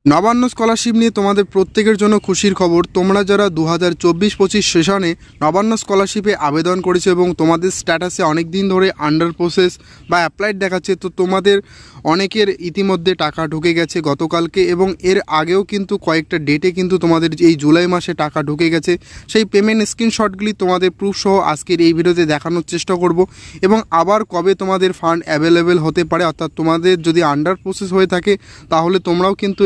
Nabanna scholarship নিয়ে তোমাদের প্রত্যেকের জন্য খুশির খবর। তোমরা যারা 2024-25 সেশনে নবান্ন স্কলারশিপে আবেদন করেছো এবং তোমাদের স্ট্যাটাসে অনেক দিন ধরে আন্ডার প্রসেস বা অ্যাপ্লাইড দেখাচ্ছে, তো তোমাদের অনেকের ইতিমধ্যে টাকা ঢুকে গেছে গতকালকে, এবং এর আগেও কিন্তু কয়েকটা ডেটে কিন্তু তোমাদের এই জুলাই মাসে টাকা ঢুকে গেছে। সেই পেমেন্ট স্ক্রিনশটগুলি তোমাদের প্রুফ সহ আজকের এই ভিডিওতে দেখানোর চেষ্টা করব, এবং আবার কবে তোমাদের ফান্ড অ্যাভেলেবেল হতে পারে, অর্থাৎ তোমাদের যদি আন্ডার প্রসেস হয়ে থাকে তাহলে তোমরাও কিন্তু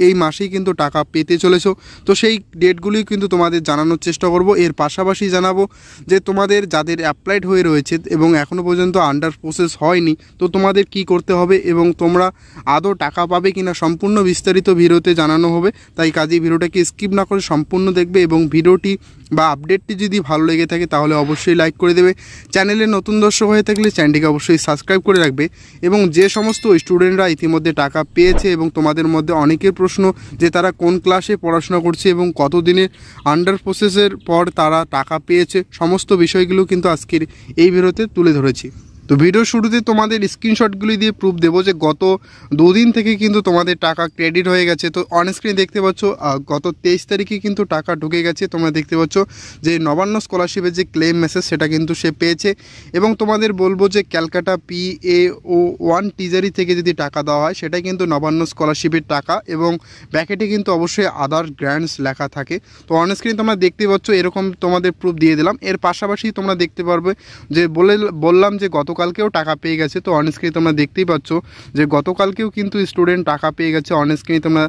এই মাসেই কিন্তু টাকা পেতে চলেছো। তো সেই ডেটগুলি কিন্তু তোমাদের জানানোর চেষ্টা করব। এর পাশাপাশি জানাবো যে তোমাদের যাদের অ্যাপ্লাইড হয়ে রয়েছে এবং এখনও পর্যন্ত আন্ডার প্রসেস হয়নি, তো তোমাদের কি করতে হবে এবং তোমরা আদৌ টাকা পাবে কিনা সম্পূর্ণ বিস্তারিত ভিডিওতে জানানো হবে। তাই কাজেই ভিডিওটাকে স্কিপ না করে সম্পূর্ণ দেখবে, এবং ভিডিওটি বা আপডেটটি যদি ভালো লেগে থাকে তাহলে অবশ্যই লাইক করে দেবে। চ্যানেলে নতুন দর্শক হয়ে থাকলে চ্যানেলটিকে অবশ্যই সাবস্ক্রাইব করে রাখবে। এবং যে সমস্ত স্টুডেন্টরা ইতিমধ্যে টাকা পেয়েছে এবং তোমাদের মধ্যে অনেকের প্রশ্ন যে তারা কোন ক্লাসে পড়াশোনা করছে এবং কতদিনের আন্ডার প্রসেসের পর তারা টাকা পেয়েছে, সমস্ত বিষয়গুলো কিন্তু আজকের এই ভিডিওতে তুলে ধরেছি। তো ভিডিও শুরুতে তোমাদের স্ক্রিনশটগুলি দিয়ে প্রুফ দেবো যে গত দুদিন থেকে কিন্তু তোমাদের টাকা ক্রেডিট হয়ে গেছে। তো অনস্ক্রিন দেখতে পাচ্ছ গত 23 তারিখে কিন্তু টাকা ঢুকে গেছে। তোমরা দেখতে পাচ্ছ যে নবান্ন স্কলারশিপের যে ক্লেম মেসেজ সেটা কিন্তু সে পেয়েছে। এবং তোমাদের বলবো যে ক্যালকাটা PAO1 টিজারি থেকে যদি টাকা দেওয়া হয় সেটা কিন্তু নবান্ন স্কলারশিপের টাকা, এবং ব্যাকেটে কিন্তু অবশ্যই আদার গ্র্যান্টস লেখা থাকে। তো অনস্ক্রিন তোমরা দেখতে পাচ্ছ এরকম তোমাদের প্রুফ দিয়ে দিলাম। এর পাশাপাশি তোমরা দেখতে পারবে যে বললাম যে গতকালকেও টাকা পেয়ে গেছে। তো অনস্ক্রিনে তোমরা দেখতেই পাচ্ছ যে গতকালকেও কিন্তু স্টুডেন্ট টাকা পেয়ে গেছে। অনস্ক্রিনে তোমরা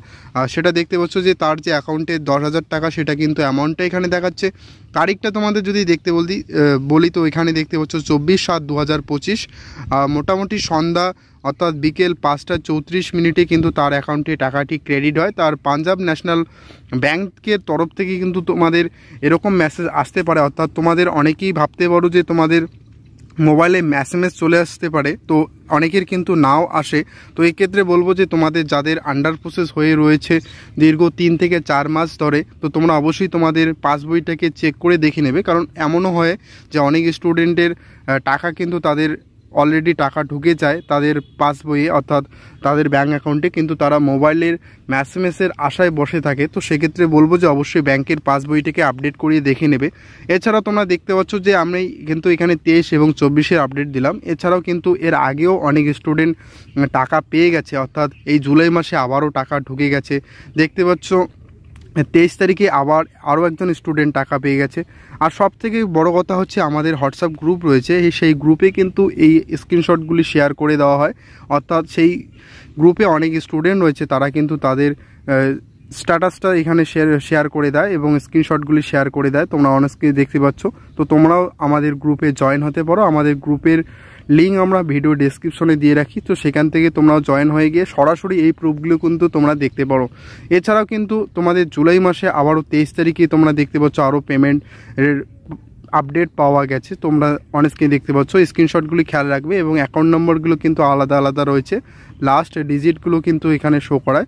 সেটা দেখতে পাচ্ছ যে তার যে অ্যাকাউন্টে 10,000 টাকা সেটা কিন্তু অ্যামাউন্টটা এখানে দেখাচ্ছে। তারিখটা তোমাদের যদি দেখতে বলি তো এখানে দেখতে পাচ্ছ 24/7/2025 মোটামুটি সন্ধ্যা অর্থাৎ বিকেল 5:34 কিন্তু তার অ্যাকাউন্টে টাকাটি ক্রেডিট হয়। তার পাঞ্জাব ন্যাশনাল ব্যাংকের তরফ থেকে কিন্তু তোমাদের এরকম মেসেজ আসতে পারে, অর্থাৎ তোমাদের অনেকেই ভাবতে পারো যে তোমাদের মোবাইলে SMS চলে আসতে পারে, তো অনেকের কিন্তু নাও আসে। তো এই ক্ষেত্রে বলবো যে তোমাদের যাদের আন্ডার প্রসেস হয়ে রয়েছে দীর্ঘ 3 থেকে 4 মাস ধরে, তো তোমরা অবশ্যই তোমাদের পাসবইটাকে চেক করে দেখে নেবে। কারণ এমনও হয় যে অনেক স্টুডেন্টের টাকা কিন্তু তাদের অলরেডি টাকা ঢুকে যায় তাদের পাসবইয়ে, অর্থাৎ তাদের ব্যাঙ্ক অ্যাকাউন্টে, কিন্তু তারা মোবাইলের মেসেজের আশায় বসে থাকে। তো সেক্ষেত্রে বলবো যে অবশ্যই ব্যাংকের পাসবইটাকে আপডেট করিয়ে দেখে নেবে। এছাড়াও তোমরা দেখতে পাচ্ছ যে আমি কিন্তু এখানে 23 এবং 24-এর আপডেট দিলাম। এছাড়াও কিন্তু এর আগেও অনেক স্টুডেন্ট টাকা পেয়ে গেছে, অর্থাৎ এই জুলাই মাসে আবারও টাকা ঢুকে গেছে। দেখতে পাচ্ছ 23 তারিখে আবার আরও একজন স্টুডেন্ট টাকা পেয়ে গেছে। আর সবথেকে বড় কথা হচ্ছে আমাদের হোয়াটসঅ্যাপ গ্রুপ রয়েছে, সেই গ্রুপে কিন্তু এই স্ক্রিনশটগুলি শেয়ার করে দেওয়া হয়। অর্থাৎ সেই গ্রুপে অনেক স্টুডেন্ট রয়েছে, তারা কিন্তু তাদের স্ট্যাটাসটা এখানে শেয়ার করে দেয় এবং স্ক্রিনশটগুলি শেয়ার করে দেয়। তোমরা অনস্ক্রিনে দেখতে পাচ্ছ। তো তোমরাও আমাদের গ্রুপে জয়েন হতে পারো। আমাদের গ্রুপের লিঙ্ক আমরা ভিডিও ডেসক্রিপশনে দিয়ে রাখি, তো সেখান থেকে তোমরাও জয়েন হয়ে গিয়ে সরাসরি এই প্রুফগুলো কিন্তু তোমরা দেখতে পারো। এছাড়াও কিন্তু তোমাদের জুলাই মাসে আবারও 23 তারিখে তোমরা দেখতে পাচ্ছ আরও পেমেন্টের আপডেট পাওয়া গেছে। তোমরা অনস্ক্রিনে দেখতে পাচ্ছ, স্ক্রিনশটগুলি খেয়াল রাখবে এবং অ্যাকাউন্ট নম্বরগুলো কিন্তু আলাদা আলাদা রয়েছে, লাস্ট ডিজিটগুলো কিন্তু এখানে শো করায়।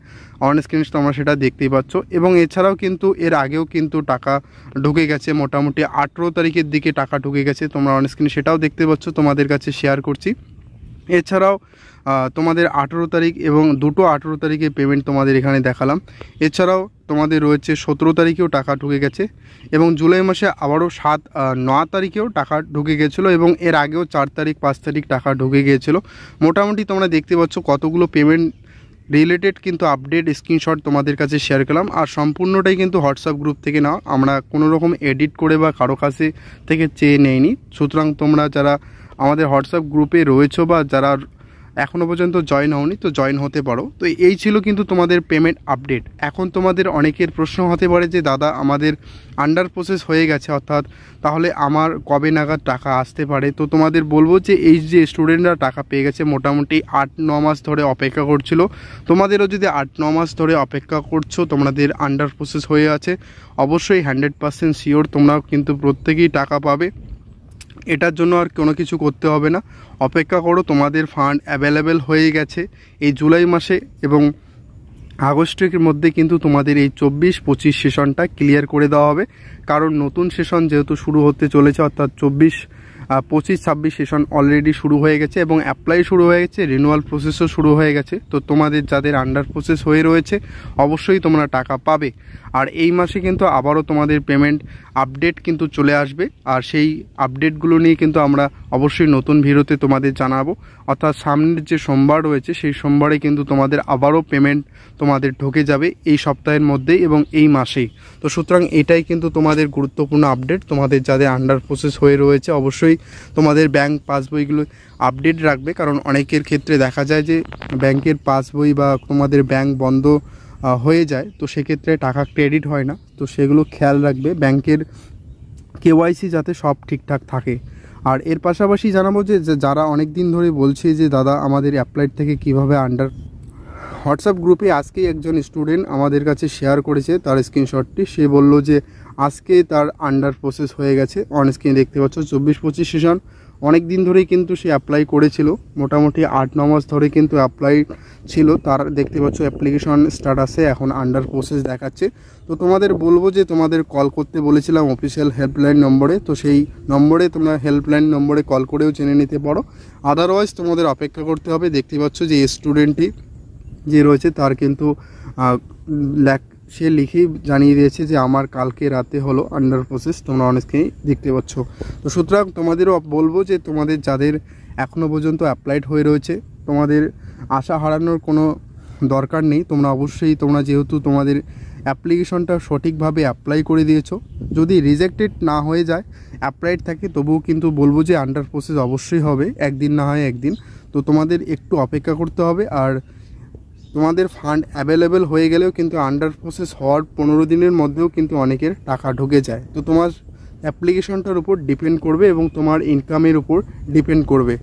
অনস্ক্রিনে তোমরা সেটা দেখতেই পাচ্ছ। এবং এছাড়াও কিন্তু এর আগেও কিন্তু টাকা ঢুকে গেছে, মোটামুটি 18 তারিখের দিকে টাকা ঢুকে গেছে। তোমরা অনস্ক্রিনে সেটাও দেখতে পাচ্ছ, তোমাদের কাছে শেয়ার করছি। এছাড়াও তোমাদের 18 তারিখ এবং দুটো 18 তারিখে পেমেন্ট তোমাদের এখানে দেখালাম। এছাড়াও তোমাদের রয়েছে 17 তারিখেও টাকা ঢুকে গেছে, এবং জুলাই মাসে আবারও 9 তারিখেও টাকা ঢুকে গেছিলো, এবং এর আগেও 4 তারিখ 5 তারিখ টাকা ঢুকে গিয়েছিলো। মোটামুটি তোমরা দেখতে পাচ্ছ কতগুলো পেমেন্ট রিলেটেড কিন্তু আপডেট স্ক্রিনশট তোমাদের কাছে শেয়ার করলাম। আর সম্পূর্ণটাই কিন্তু হোয়াটসঅ্যাপ গ্রুপ থেকে নাও, আমরা কোনো রকম এডিট করে বা কারো কাছে থেকে চেয়ে নেইনি। সুতরাং তোমরা যারা আমাদের হোয়াটসঅ্যাপ গ্রুপে রয়েছো বা যারা এখনও পর্যন্ত জয়েন হওনি, তো জয়েন হতে পারো। তো এই ছিল কিন্তু তোমাদের পেমেন্ট আপডেট। এখন তোমাদের অনেকের প্রশ্ন হতে পারে যে দাদা আমাদের আন্ডার প্রসেস হয়ে গেছে, অর্থাৎ তাহলে আমার কবে নাগাদ টাকা আসতে পারে। তো তোমাদের বলবো যে এই যে স্টুডেন্টরা টাকা পেয়ে গেছে মোটামুটি 8-9 মাস ধরে অপেক্ষা করছিল, তোমাদেরও যদি 8-9 মাস ধরে অপেক্ষা করছো, তোমাদের আন্ডার প্রসেস হয়ে আছে, অবশ্যই 100% শিওর তোমরা কিন্তু প্রত্যেকেই টাকা পাবে। এটার জন্য আর কোনো কিছু করতে হবে না, অপেক্ষা করো। তোমাদের ফান্ড অ্যাভেলেবেল হয়ে গেছে এই জুলাই মাসে, এবং আগস্টের মধ্যে কিন্তু তোমাদের এই 24-25 সেশনটা ক্লিয়ার করে দেওয়া হবে। কারণ নতুন সেশন যেহেতু শুরু হতে চলেছে, অর্থাৎ 25-26 সেশন অলরেডি শুরু হয়ে গেছে এবং অ্যাপ্লাই শুরু হয়ে গেছে, রিনিউয়াল প্রসেসও শুরু হয়ে গেছে। তো তোমাদের যাদের আন্ডার প্রসেস হয়ে রয়েছে অবশ্যই তোমরা টাকা পাবে। আর এই মাসে কিন্তু আবারও তোমাদের পেমেন্ট আপডেট কিন্তু চলে আসবে, আর সেই আপডেটগুলো নিয়ে কিন্তু আমরা অবশ্যই নতুন ভিডিওতে তোমাদের জানাবো। অর্থাৎ সামনের যে সোমবার রয়েছে সেই সোমবারে কিন্তু তোমাদের আবারও পেমেন্ট তোমাদের ঢুকে যাবে এই সপ্তাহের মধ্যেই এবং এই মাসেই। তো সুতরাং এটাই কিন্তু তোমাদের গুরুত্বপূর্ণ আপডেট। তোমাদের যাদের আন্ডার প্রসেস হয়ে রয়েছে অবশ্যই তোমাদের ব্যাংক পাসবইগুলো আপডেট রাখবে, কারণ অনেকের ক্ষেত্রে দেখা যায় যে ব্যাংকের পাসবই বা তোমাদের ব্যাংক বন্ধ হয়ে যায়, তো সেক্ষেত্রে টাকা ক্রেডিট হয় না। তো সেগুলো খেয়াল রাখবে, ব্যাংকের কেওয়াইসি যাতে সব ঠিকঠাক থাকে। আর এর পাশাপাশি জানাবো যে যারা অনেক দিন ধরে বলছে যে দাদা আমাদের অ্যাপ্লাইড থেকে কিভাবে আন্ডার, হোয়াটসঅ্যাপ গ্রুপে আজকেই একজন স্টুডেন্ট আমাদের কাছে শেয়ার করেছে তার স্ক্রিনশটটি। সে বলল যে আজকে তার আন্ডার প্রসেস হয়ে গেছে। অন স্ক্রিনে দেখতে পাচ্ছ 24-25 সেশন অনেক দিন ধরেই কিন্তু সে অ্যাপ্লাই করেছিল, মোটামুটি 8-9 মাস ধরে কিন্তু অ্যাপ্লাই ছিল। তার দেখতে পাচ্ছ অ্যাপ্লিকেশন স্ট্যাটাসে এখন আন্ডার প্রসেস দেখাচ্ছে। তো তোমাদের বলবো যে তোমাদের কল করতে বলেছিলাম অফিসিয়াল হেল্পলাইন নম্বরে, তো সেই নম্বরে তোমরা হেল্পলাইন নম্বরে কল করেও জেনে নিতে পারো। আদারওয়াইজ তোমাদের অপেক্ষা করতে হবে। দেখতে পাচ্ছ যে স্টুডেন্টটি যে রয়েছে তার কিন্তু সে লিখেই জানিয়ে দিয়েছে যে আমার কালকে রাতে হলো আন্ডার প্রসেস, তোমরা অনেকেই দেখতে পাচ্ছ। তো সুতরাং তোমাদেরও বলবো যে তোমাদের যাদের এখনও পর্যন্ত অ্যাপ্লাইড হয়ে রয়েছে তোমাদের আশা হারানোর কোনো দরকার নেই। তোমরা অবশ্যই যেহেতু তোমাদের অ্যাপ্লিকেশনটা সঠিকভাবে অ্যাপ্লাই করে দিয়েছো, যদি রিজেক্টেড না হয়ে যায় অ্যাপ্লাইড থাকে তবুও কিন্তু বলবো যে আন্ডার প্রসেস অবশ্যই হবে, একদিন না হয় একদিন। তো তোমাদের একটু অপেক্ষা করতে হবে। আর তোমাদের ফান্ড অ্যাভেলেবেল হয়ে গেলেও কিন্তু আন্ডার প্রসেস হওয়ার 15 দিনের মধ্যেও কিন্তু অনেকের টাকা ঢুকে যায়। তো তোমার অ্যাপ্লিকেশনটার উপর ডিপেন্ড করবে এবং তোমার ইনকামের উপর ডিপেন্ড করবে।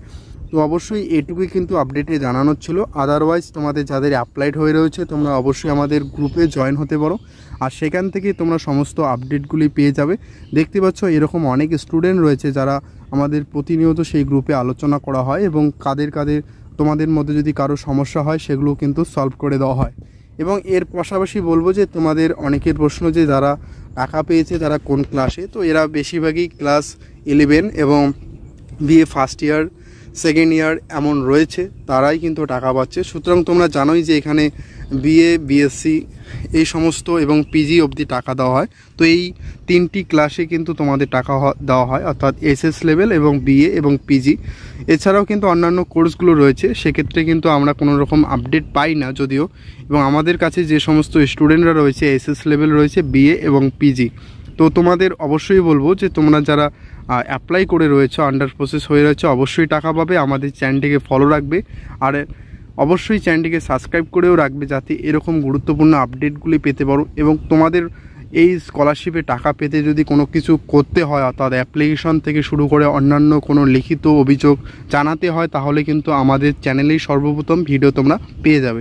তো অবশ্যই এটুকুই কিন্তু আপডেটে জানানোর ছিল। আদারওয়াইজ তোমাদের যাদের অ্যাপ্লাইড হয়ে রয়েছে তোমরা অবশ্যই আমাদের গ্রুপে জয়েন হতে পারো, আর সেখান থেকে তোমরা সমস্ত আপডেটগুলি পেয়ে যাবে। দেখতে পাচ্ছ এরকম অনেক স্টুডেন্ট রয়েছে যারা আমাদের প্রতিনিয়ত সেই গ্রুপে আলোচনা করা হয় এবং কাদের তোমাদের মধ্যে যদি কারো সমস্যা হয় সেগুলো কিন্তু সলভ করে দেওয়া হয়। এবং এর পাশাপাশি বলবো যে তোমাদের অনেকের প্রশ্ন যে যারা টাকা পেয়েছে তারা কোন ক্লাসে, তো এরা বেশিরভাগই ক্লাস 11 এবং BA first year second year এমন রয়েছে, তারাই কিন্তু টাকা পাচ্ছে। সুতরাং তোমরা জানোই যে এখানে বিএ বিএসসি এই সমস্ত এবং পিজি অবধি টাকা দেওয়া হয়। তো এই 3টি ক্লাসে কিন্তু তোমাদের টাকা দেওয়া হয়, অর্থাৎ এসএস লেভেল এবং বিএ এবং পিজি। এছাড়াও কিন্তু অন্যান্য কোর্সগুলো রয়েছে, সেক্ষেত্রে কিন্তু আমরা কোনো রকম আপডেট পাই না যদিও। এবং আমাদের কাছে যে সমস্ত স্টুডেন্টরা রয়েছে এসএস লেভেল রয়েছে, বিএ এবং পিজি। তো তোমাদের অবশ্যই বলবো যে তোমরা যারা অ্যাপ্লাই করে রয়েছে আন্ডার প্রসেস হয়ে রয়েছে অবশ্যই টাকা পাবে। আমাদের চ্যানেলটিকে ফলো রাখবে আর অবশ্যই চ্যানেলটিকে সাবস্ক্রাইব করেও রাখবে, যাতে এরকম গুরুত্বপূর্ণ আপডেটগুলি পেতে পারো। এবং তোমাদের এই স্কলারশিপে টাকা পেতে যদি কোনো কিছু করতে হয়, অর্থাৎ অ্যাপ্লিকেশন থেকে শুরু করে অন্যান্য কোনো লিখিত অভিযোগ জানাতে হয়, তাহলে কিন্তু আমাদের চ্যানেলেই সর্বপ্রথম ভিডিও তোমরা পেয়ে যাবে।